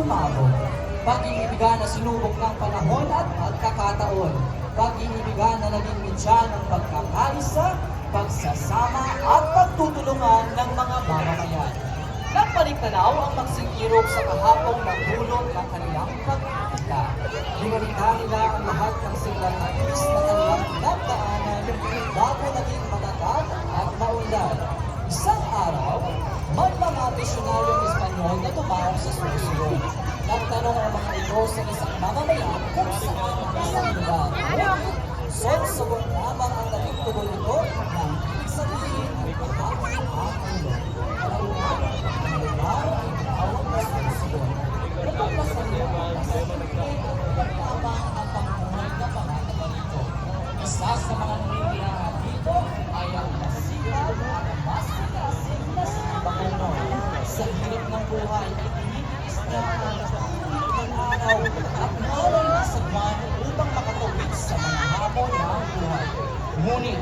sumabog. Pag-iibigan na sinubok ng panahon at pagkakataon. Pag-iibigan na naging mitya ng pagkakaisa, pagsasama at pagtutulungan ng mga mamamayan. Nagpaligtanaw ang magsingkirog sa kahapong nagdulot ng kanilang pagkikita. Binalita nila ang lahat ng siglang atis na kanilang pinagdaanan bago naging matatag at maunlad. Isang araw, may mga misyonaryong Espanyol na tumawag sa susunod. Nagtanong ang mga ito sa isang mamamayan kung saan ang isang lugar. Sagot lamang ang naging tugon nito ng ibig sabihin ng kahapon ang ulo. Kalaunan, ang lugar ay tawag na susunod. Natuklasan niyo ang lamang ang pamumuhay na pangataba nito. Isa sa mga nangyayari dito ay ang masikap at mas mataasig na si Bacolod. Sa hirap ng buhay, itinitiis niya ang araw at malay na sa buwan upang makatawid sa mga hamon ng buhay. Ngunit,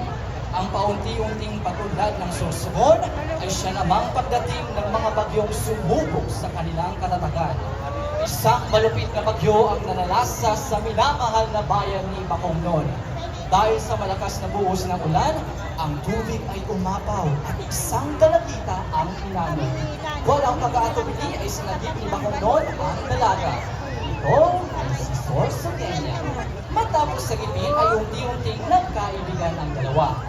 ang paunti-unting pagulad ng Sorsogon ay siya namang pagdating ng mga bagyong sumubok sa kanilang katatagan. Isang malupit na bagyo ang nanalasa sa minamahal na bayan ni Bacolod. Dahil sa malakas na buhos ng ulan, ang tubig ay umapaw at isang dalagita ang hinalo. Walang pag-aatubili ay sinagip ni Bacolod ang dalaga. Ito ay si Sorsogueña. Matapos sa gipin ay unti-unting nagkaibigan ang dalawa.